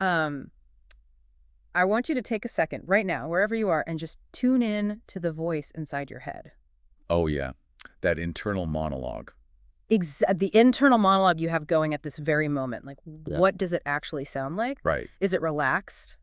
Um, I want you to take a second right now, wherever you are, and just tune in to the voice inside your head. Oh, yeah. That internal monologue. The internal monologue you have going at this very moment. Like, Yeah. what does it actually sound like? Right. Is it relaxed,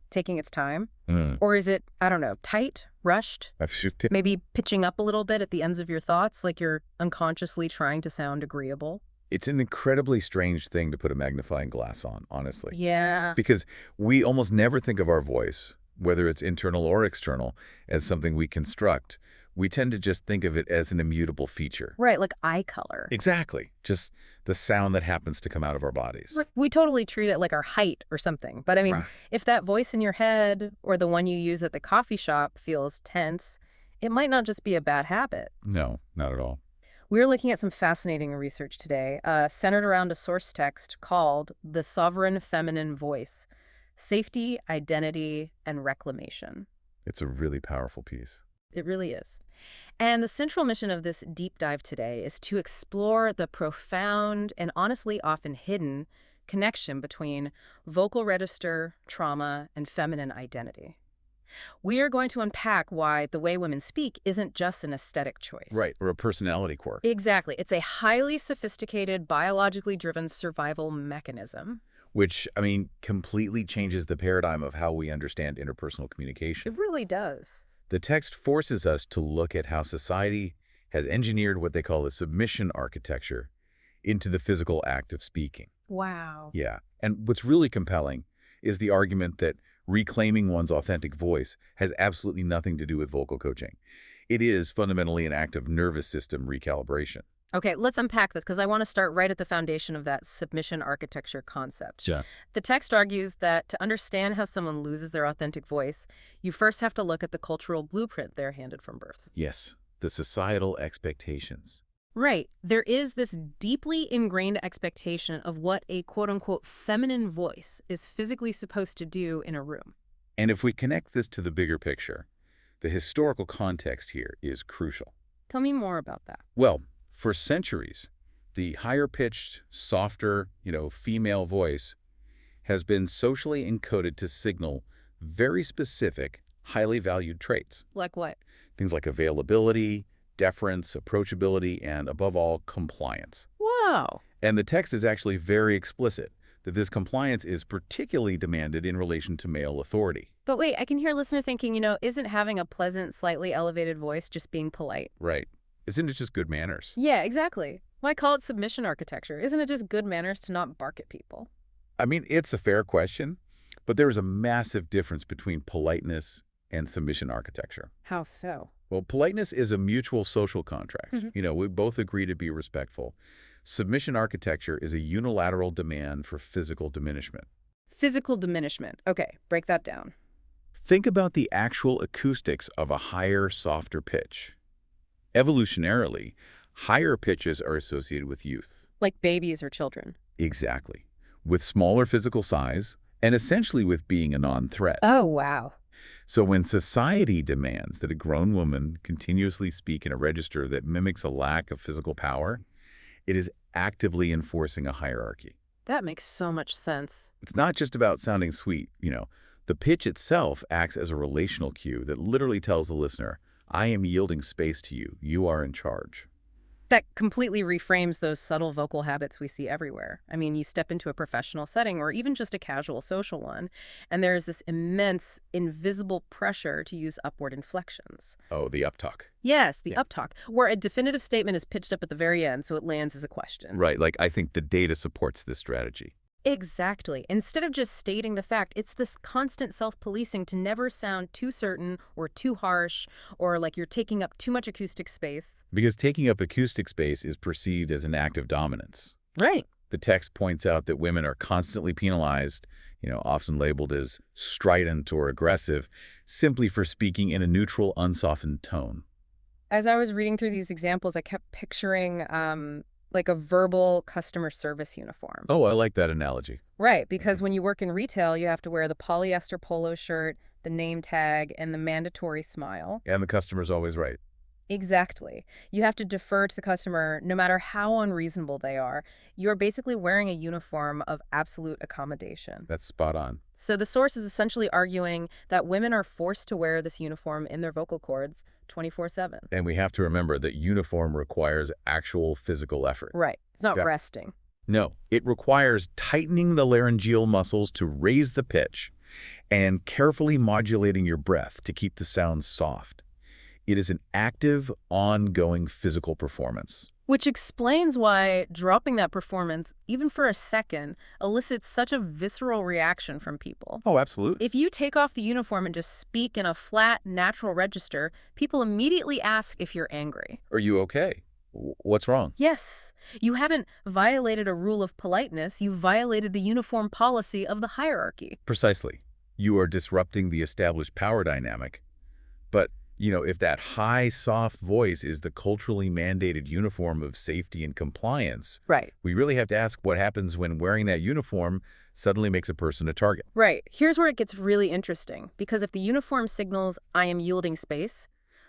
taking its time? Mm. Or is it, I don't know, tight, rushed? I've shifted. Maybe pitching up a little bit at the ends of your thoughts, like you're unconsciously trying to sound agreeable? It's an incredibly strange thing to put a magnifying glass on, honestly. Yeah. Because we almost never think of our voice, whether it's internal or external, as something we construct. We tend to just think of it as an immutable feature. Right, like eye color. Exactly. Just the sound that happens to come out of our bodies. Look, we totally treat it like our height or something. But I mean, Right. if that voice in your head or the one you use at the coffee shop feels tense, it might not just be a bad habit. No, not at all. We're looking at some fascinating research today, centered around a source text called The Sovereign Feminine Voice: Safety, Identity, and Reclamation. It's a really powerful piece. It really is. And the central mission of this deep dive today is to explore the profound and honestly often hidden connection between vocal register, trauma, and feminine identity. We are going to unpack why the way women speak isn't just an aesthetic choice. Right, or a personality quirk. Exactly. It's a highly sophisticated, biologically driven survival mechanism. Which, I mean, completely changes the paradigm of how we understand interpersonal communication. It really does. The text forces us to look at how society has engineered what they call a submission architecture into the physical act of speaking. Wow. Yeah. And what's really compelling is the argument that reclaiming one's authentic voice has absolutely nothing to do with vocal coaching. It is fundamentally an act of nervous system recalibration. Okay, let's unpack this because I want to start right at the foundation of that submission architecture concept. Yeah. The text argues that to understand how someone loses their authentic voice, you first have to look at the cultural blueprint they're handed from birth. Yes, the societal expectations. Right. There is this deeply ingrained expectation of what a quote-unquote feminine voice is physically supposed to do in a room. And if we connect this to the bigger picture, the historical context here is crucial. Tell me more about that. Well, for centuries, the higher-pitched, softer, female voice has been socially encoded to signal very specific, highly valued traits. Like what? Things like availability, deference, approachability, and above all, compliance. Wow. And the text is actually very explicit that this compliance is particularly demanded in relation to male authority. But wait, I can hear a listener thinking, isn't having a pleasant, slightly elevated voice just being polite? Right. Isn't it just good manners? Yeah, exactly. Why call it submission architecture? Isn't it just good manners to not bark at people? I mean, it's a fair question, but there is a massive difference between politeness and submission architecture. How so? Well, politeness is a mutual social contract. Mhm. We both agree to be respectful. Submission architecture is a unilateral demand for physical diminishment. Physical diminishment. Okay, break that down. Think about the actual acoustics of a higher, softer pitch. Evolutionarily, higher pitches are associated with youth. Like babies or children. Exactly. With smaller physical size, and essentially with being a non-threat. Oh, wow. So when society demands that a grown woman continuously speak in a register that mimics a lack of physical power, it is actively enforcing a hierarchy. That makes so much sense. It's not just about sounding sweet. The pitch itself acts as a relational cue that literally tells the listener, I am yielding space to you. You are in charge. That completely reframes those subtle vocal habits we see everywhere. I mean, you step into a professional setting or even just a casual social one, and there's this immense, invisible pressure to use upward inflections. Oh, the uptalk. Yes, the Yeah. uptalk, where a definitive statement is pitched up at the very end so it lands as a question. Right, like I think the data supports this strategy. Exactly. Instead of just stating the fact, it's this constant self-policing to never sound too certain or too harsh or like you're taking up too much acoustic space. Because taking up acoustic space is perceived as an act of dominance. Right. The text points out that women are constantly penalized, often labeled as strident or aggressive, simply for speaking in a neutral, unsoftened tone. As I was reading through these examples, I kept picturing like a verbal customer service uniform. Oh, I like that analogy. Right, because when you work in retail, you have to wear the polyester polo shirt, the name tag, and the mandatory smile. And the customer's always right. Exactly. You have to defer to the customer no matter how unreasonable they are. You're basically wearing a uniform of absolute accommodation. That's spot on. So the source is essentially arguing that women are forced to wear this uniform in their vocal cords 24/7. And we have to remember that uniform requires actual physical effort. Right. It's not Yeah. resting. No, it requires tightening the laryngeal muscles to raise the pitch and carefully modulating your breath to keep the sound soft. It is an active, ongoing physical performance. Which explains why dropping that performance, even for a second, elicits such a visceral reaction from people. Oh, absolutely. If you take off the uniform and just speak in a flat, natural register, people immediately ask if you're angry. Are you okay? What's wrong? Yes, you haven't violated a rule of politeness, you violated the uniform policy of the hierarchy. Precisely. You are disrupting the established power dynamic. But, if that high, soft voice is the culturally mandated uniform of safety and compliance, Right. we really have to ask what happens when wearing that uniform suddenly makes a person a target. Right. Here's where it gets really interesting, because if the uniform signals, I am yielding space,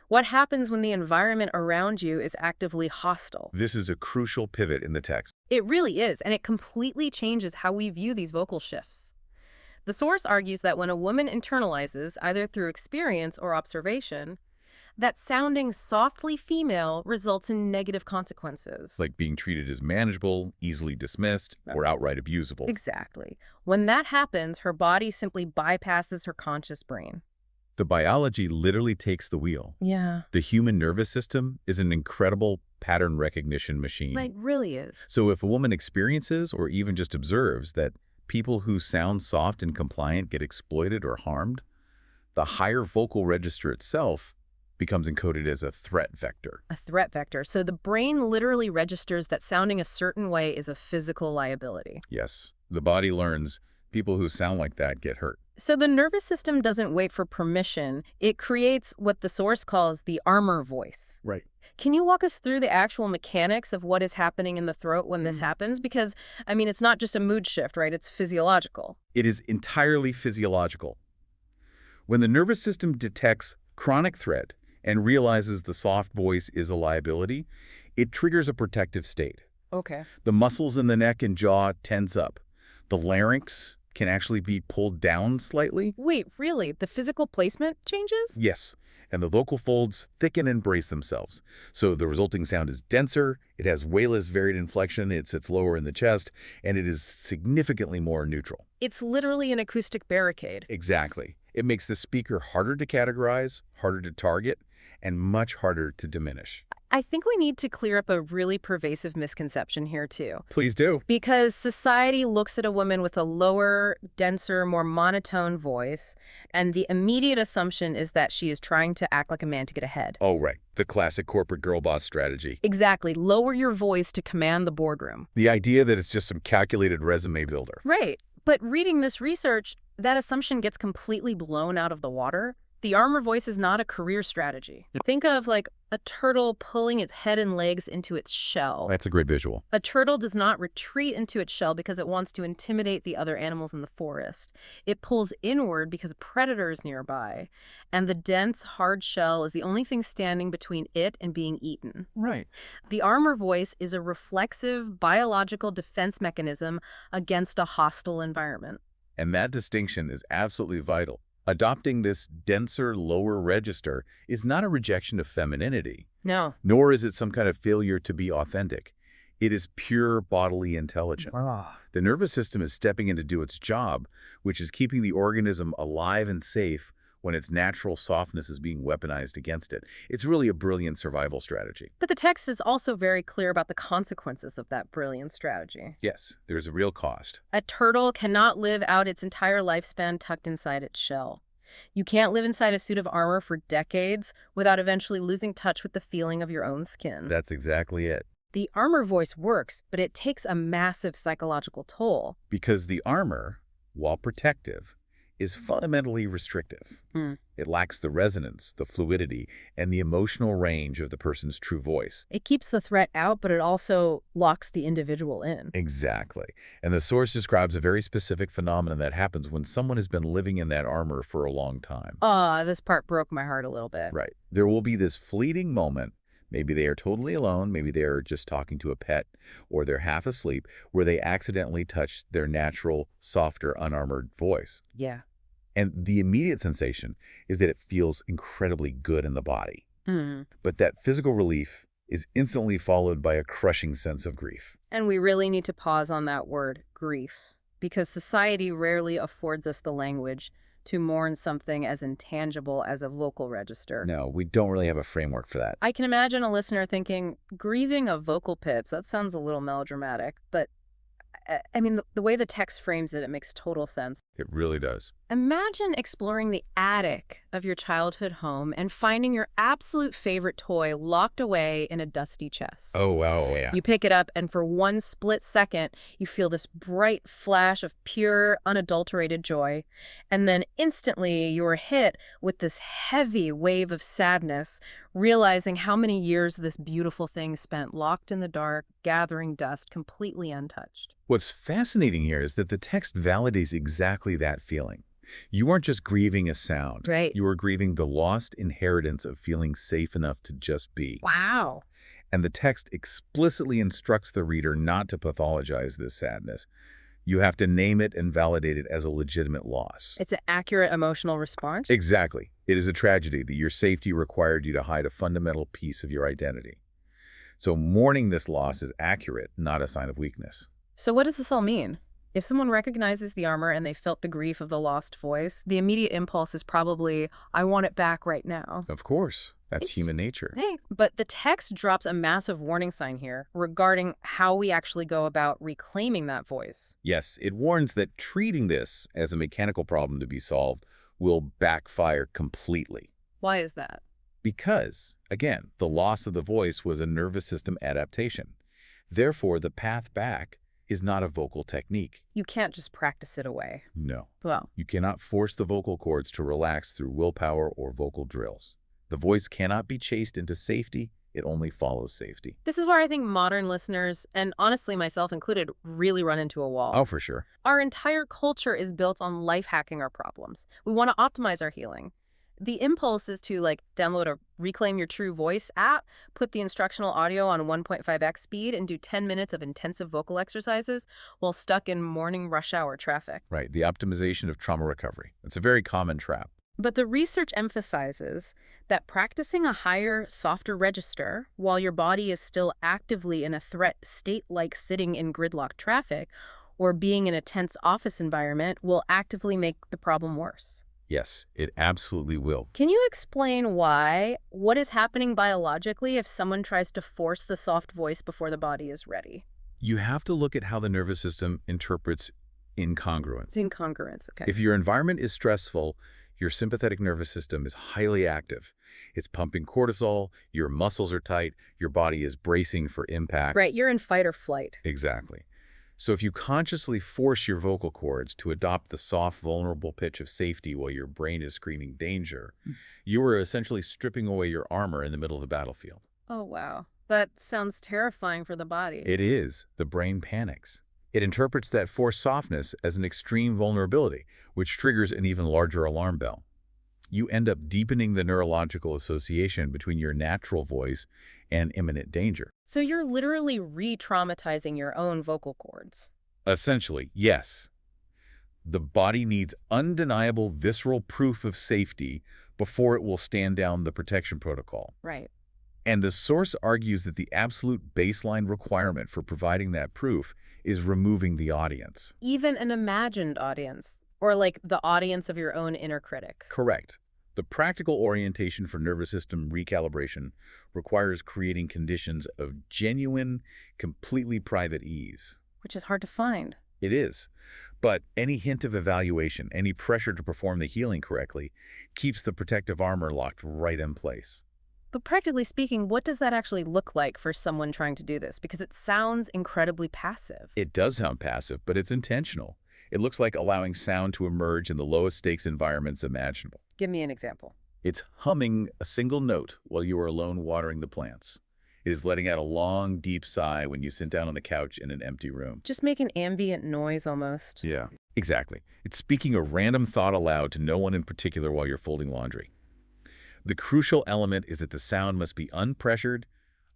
what happens when the environment around you is actively hostile? This is a crucial pivot in the text. It really is, and it completely changes how we view these vocal shifts. The source argues that when a woman internalizes, either through experience or observation, that sounding softly female results in negative consequences. Like being treated as manageable, easily dismissed, or outright abusable. Exactly. When that happens, her body simply bypasses her conscious brain. The biology literally takes the wheel. Yeah. The human nervous system is an incredible pattern recognition machine. Like, really is. So if a woman experiences or even just observes that people who sound soft and compliant get exploited or harmed, the higher vocal register itself becomes encoded as a threat vector. A threat vector. So the brain literally registers that sounding a certain way is a physical liability. Yes, the body learns people who sound like that get hurt. So the nervous system doesn't wait for permission. It creates what the source calls the armor voice. Right. Can you walk us through the actual mechanics of what is happening in the throat when this happens? Because, it's not just a mood shift, right? It's physiological. It is entirely physiological. When the nervous system detects chronic threat and realizes the soft voice is a liability, it triggers a protective state. Okay. The muscles in the neck and jaw tense up. The larynx can actually be pulled down slightly. Wait, really? The physical placement changes? Yes, and the vocal folds thicken and brace themselves. So the resulting sound is denser, it has way less varied inflection, it sits lower in the chest, and it is significantly more neutral. It's literally an acoustic barricade. Exactly. It makes the speaker harder to categorize, harder to target, and much harder to diminish. I think we need to clear up a really pervasive misconception here, too. Please do. Because society looks at a woman with a lower, denser, more monotone voice, and the immediate assumption is that she is trying to act like a man to get ahead. Oh, right. The classic corporate girl boss strategy. Exactly. Lower your voice to command the boardroom. The idea that it's just some calculated resume builder. Right. But reading this research, that assumption gets completely blown out of the water. The armor voice is not a career strategy. Think of like a turtle pulling its head and legs into its shell. That's a great visual. A turtle does not retreat into its shell because it wants to intimidate the other animals in the forest. It pulls inward because a predator is nearby, and the dense, hard shell is the only thing standing between it and being eaten. Right. The armor voice is a reflexive, biological defense mechanism against a hostile environment. And that distinction is absolutely vital. Adopting this denser, lower register is not a rejection of femininity, No. nor is it some kind of failure to be authentic. It is pure bodily intelligence. The nervous system is stepping in to do its job, which is keeping the organism alive and safe when its natural softness is being weaponized against it. It's really a brilliant survival strategy. But the text is also very clear about the consequences of that brilliant strategy. Yes, there's a real cost. A turtle cannot live out its entire lifespan tucked inside its shell. You can't live inside a suit of armor for decades without eventually losing touch with the feeling of your own skin. That's exactly it. The armor voice works, but it takes a massive psychological toll. Because the armor, while protective, is fundamentally restrictive. Hmm. It lacks the resonance, the fluidity, and the emotional range of the person's true voice. It keeps the threat out, but it also locks the individual in. Exactly. And the source describes a very specific phenomenon that happens when someone has been living in that armor for a long time. This part broke my heart a little bit. Right. There will be this fleeting moment. Maybe they are totally alone. Maybe they are just talking to a pet, or they're half asleep, where they accidentally touch their natural, softer, unarmored voice. Yeah. And the immediate sensation is that it feels incredibly good in the body. Mm. But that physical relief is instantly followed by a crushing sense of grief. And we really need to pause on that word, grief, because society rarely affords us the language to mourn something as intangible as a vocal register. No, we don't really have a framework for that. I can imagine a listener thinking, grieving of vocal pips, that sounds a little melodramatic, but I mean, the way the text frames it, it makes total sense. It really does. Imagine exploring the attic of your childhood home and finding your absolute favorite toy locked away in a dusty chest. Oh, wow, yeah. You pick it up, and for one split second, you feel this bright flash of pure, unadulterated joy. And then instantly, you're hit with this heavy wave of sadness, realizing how many years this beautiful thing spent locked in the dark, gathering dust, completely untouched. What's fascinating here is that the text validates exactly that feeling. You aren't just grieving a sound. Right. You are grieving the lost inheritance of feeling safe enough to just be. Wow. And the text explicitly instructs the reader not to pathologize this sadness. You have to name it and validate it as a legitimate loss. It's an accurate emotional response? Exactly. It is a tragedy that your safety required you to hide a fundamental piece of your identity. So mourning this loss is accurate, not a sign of weakness. So what does this all mean? If someone recognizes the armor and they felt the grief of the lost voice, the immediate impulse is probably, I want it back right now. Of course. That's It's- human nature. Hey, but the text drops a massive warning sign here regarding how we actually go about reclaiming that voice. Yes, it warns that treating this as a mechanical problem to be solved will backfire completely. Why is that? Because, again, the loss of the voice was a nervous system adaptation. Therefore, the path back is not a vocal technique. You can't just practice it away. No. Well, You cannot force the vocal cords to relax through willpower or vocal drills. The voice cannot be chased into safety. It only follows safety. this is where I think modern listeners, and honestly myself included, really run into a wall. Oh, for sure. Our entire culture is built on life hacking our problems. We want to optimize our healing. The impulse is to download a Reclaim Your True Voice app, put the instructional audio on 1.5x speed, and do 10 minutes of intensive vocal exercises while stuck in morning rush hour traffic. Right, the optimization of trauma recovery. It's a very common trap. But the research emphasizes that practicing a higher, softer register while your body is still actively in a threat state, like sitting in gridlock traffic or being in a tense office environment, will actively make the problem worse. Yes, it absolutely will. Can you explain why? What is happening biologically if someone tries to force the soft voice before the body is ready? You have to look at how the nervous system interprets incongruence. It's incongruence, okay. If your environment is stressful, your sympathetic nervous system is highly active. It's pumping cortisol, your muscles are tight, your body is bracing for impact. Right, you're in fight or flight. Exactly. So if you consciously force your vocal cords to adopt the soft, vulnerable pitch of safety while your brain is screaming danger, you are essentially stripping away your armor in the middle of the battlefield. Oh, wow. That sounds terrifying for the body. It is. The brain panics. It interprets that forced softness as an extreme vulnerability, which triggers an even larger alarm bell. You end up deepening the neurological association between your natural voice and imminent danger. So you're literally re-traumatizing your own vocal cords. Essentially, yes. The body needs undeniable visceral proof of safety before it will stand down the protection protocol. Right. And the source argues that the absolute baseline requirement for providing that proof is removing the audience. Even an imagined audience, or the audience of your own inner critic. Correct. The practical orientation for nervous system recalibration requires creating conditions of genuine, completely private ease. Which is hard to find. It is. But any hint of evaluation, any pressure to perform the healing correctly, keeps the protective armor locked right in place. But practically speaking, what does that actually look like for someone trying to do this? Because it sounds incredibly passive. It does sound passive, but it's intentional. It looks like allowing sound to emerge in the lowest stakes environments imaginable. Give me an example. It's humming a single note while you are alone watering the plants. It is letting out a long, deep sigh when you sit down on the couch in an empty room. Just make an ambient noise almost. Yeah, exactly. It's speaking a random thought aloud to no one in particular while you're folding laundry. The crucial element is that the sound must be unpressured,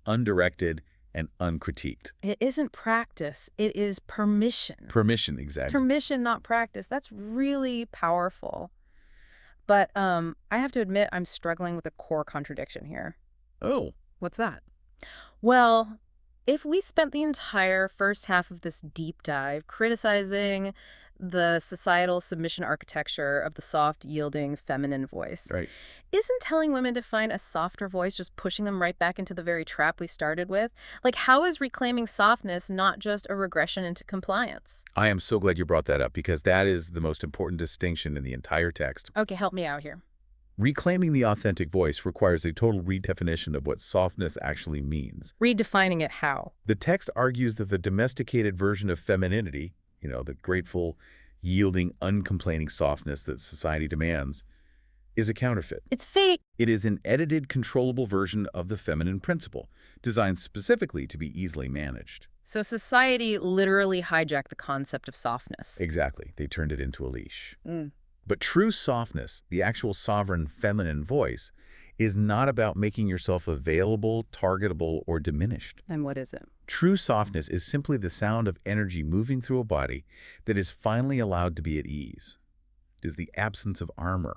undirected, and uncritiqued. It isn't practice. It is permission. Permission, exactly. Permission, not practice. That's really powerful. But I have to admit I'm struggling with a core contradiction here. Oh, What's that? Well, if we spent the entire first half of this deep dive criticizing the societal submission architecture of the soft, yielding, feminine voice, right. isn't telling women to find a softer voice just pushing them right back into the very trap we started with? Like, how is reclaiming softness not just a regression into compliance? I am so glad you brought that up because that is the most important distinction in the entire text. Okay, help me out here. Reclaiming the authentic voice requires a total redefinition of what softness actually means. Redefining it how? The text argues that the domesticated version of femininity, the grateful, yielding, uncomplaining softness that society demands, is a counterfeit. It's fake. It is an edited, controllable version of the feminine principle, designed specifically to be easily managed. So society literally hijacked the concept of softness. Exactly. They turned it into a leash. Mm. But true softness, the actual sovereign feminine voice, is not about making yourself available, targetable, or diminished. And what is it? True softness is simply the sound of energy moving through a body that is finally allowed to be at ease. It is the absence of armor.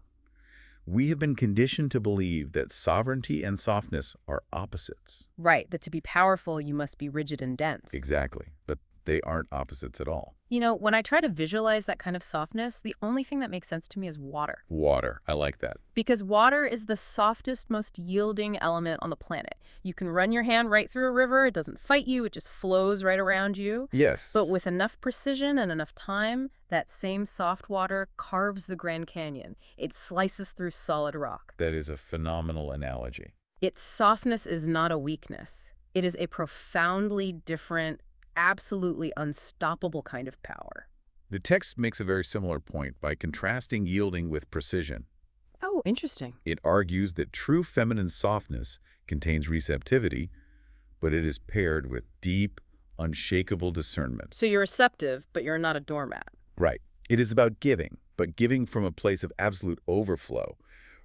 We have been conditioned to believe that sovereignty and softness are opposites. Right, that to be powerful, you must be rigid and dense. Exactly, but they aren't opposites at all. When I try to visualize that kind of softness, the only thing that makes sense to me is water. Water, I like that. Because water is the softest, most yielding element on the planet. You can run your hand right through a river, it doesn't fight you, it just flows right around you. Yes. But with enough precision and enough time, that same soft water carves the Grand Canyon. It slices through solid rock. That is a phenomenal analogy. Its softness is not a weakness. It is a profoundly different, absolutely unstoppable kind of power. The text makes a very similar point by contrasting yielding with precision. Oh, interesting. It argues that true feminine softness contains receptivity, but it is paired with deep, unshakable discernment. So you're receptive, but you're not a doormat. Right. It is about giving, but giving from a place of absolute overflow,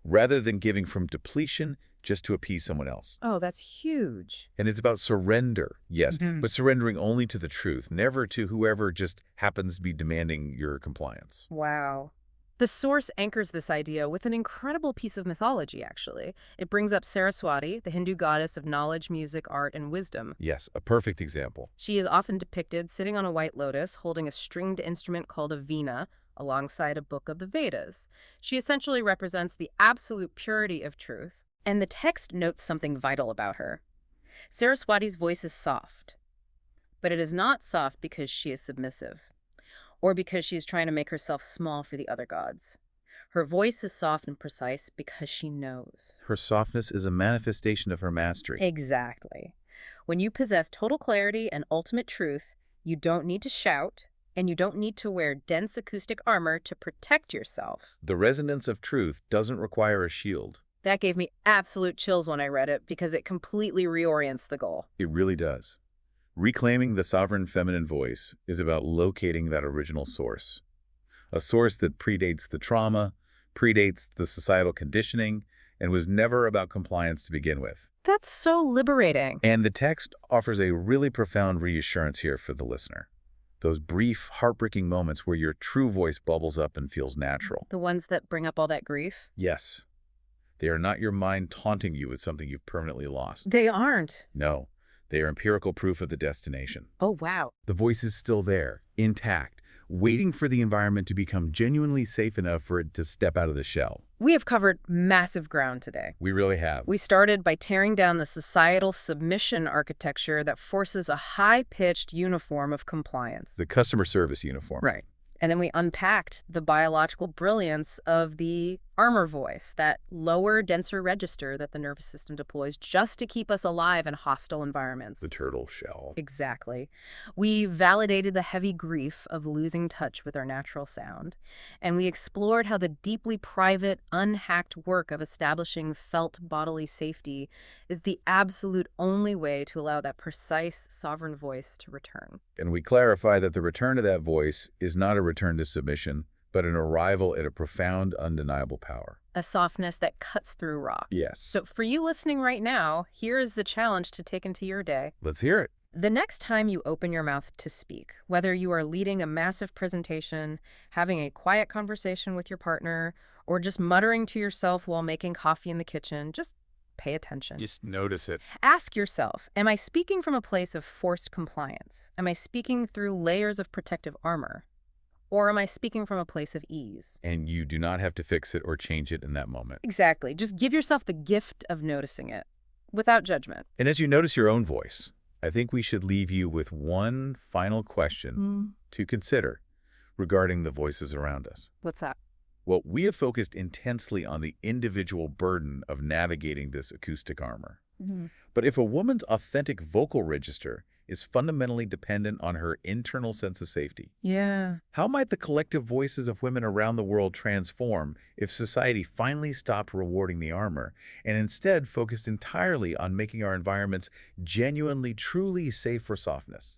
rather than giving from depletion just to appease someone else. Oh, that's huge. And it's about surrender, yes, Mhm. but surrendering only to the truth, never to whoever just happens to be demanding your compliance. Wow. The source anchors this idea with an incredible piece of mythology, actually. It brings up Saraswati, the Hindu goddess of knowledge, music, art, and wisdom. Yes, a perfect example. She is often depicted sitting on a white lotus, holding a stringed instrument called a veena, alongside a book of the Vedas. She essentially represents the absolute purity of truth, and the text notes something vital about her. Saraswati's voice is soft, but it is not soft because she is submissive, or because she is trying to make herself small for the other gods. Her voice is soft and precise because she knows. Her softness is a manifestation of her mastery. Exactly. When you possess total clarity and ultimate truth, you don't need to shout, and you don't need to wear dense acoustic armor to protect yourself. The resonance of truth doesn't require a shield. That gave me absolute chills when I read it because it completely reorients the goal. It really does. Reclaiming the sovereign feminine voice is about locating that original source. A source that predates the trauma, predates the societal conditioning, and was never about compliance to begin with. That's so liberating. And the text offers a really profound reassurance here for the listener. Those brief, heartbreaking moments where your true voice bubbles up and feels natural. The ones that bring up all that grief? Yes. They are not your mind taunting you with something you've permanently lost. They aren't. No. They are empirical proof of the destination. Oh, wow. The voice is still there, intact, waiting for the environment to become genuinely safe enough for it to step out of the shell. We have covered massive ground today. We really have. We started by tearing down the societal submission architecture that forces a high-pitched uniform of compliance. The customer service uniform. Right. And then we unpacked the biological brilliance of the armor voice, that lower, denser register that the nervous system deploys just to keep us alive in hostile environments. The turtle shell. Exactly. We validated the heavy grief of losing touch with our natural sound, and we explored how the deeply private, unhacked work of establishing felt bodily safety is the absolute only way to allow that precise, sovereign voice to return. And we clarify that the return to that voice is not a return to submission, but an arrival at a profound, undeniable power. A softness that cuts through rock. Yes. So for you listening right now, here is the challenge to take into your day. Let's hear it. The next time you open your mouth to speak, whether you are leading a massive presentation, having a quiet conversation with your partner, or just muttering to yourself while making coffee in the kitchen, just pay attention. Just notice it. Ask yourself, am I speaking from a place of forced compliance? Am I speaking through layers of protective armor? Or am I speaking from a place of ease? And you do not have to fix it or change it in that moment. Exactly. Just give yourself the gift of noticing it without judgment. And as you notice your own voice, I think we should leave you with one final question to consider regarding the voices around us. What's that? Well, we have focused intensely on the individual burden of navigating this acoustic armor. But if a woman's authentic vocal register is fundamentally dependent on her internal sense of safety, Yeah. how might the collective voices of women around the world transform if society finally stopped rewarding the armor and instead focused entirely on making our environments genuinely, truly safe for softness?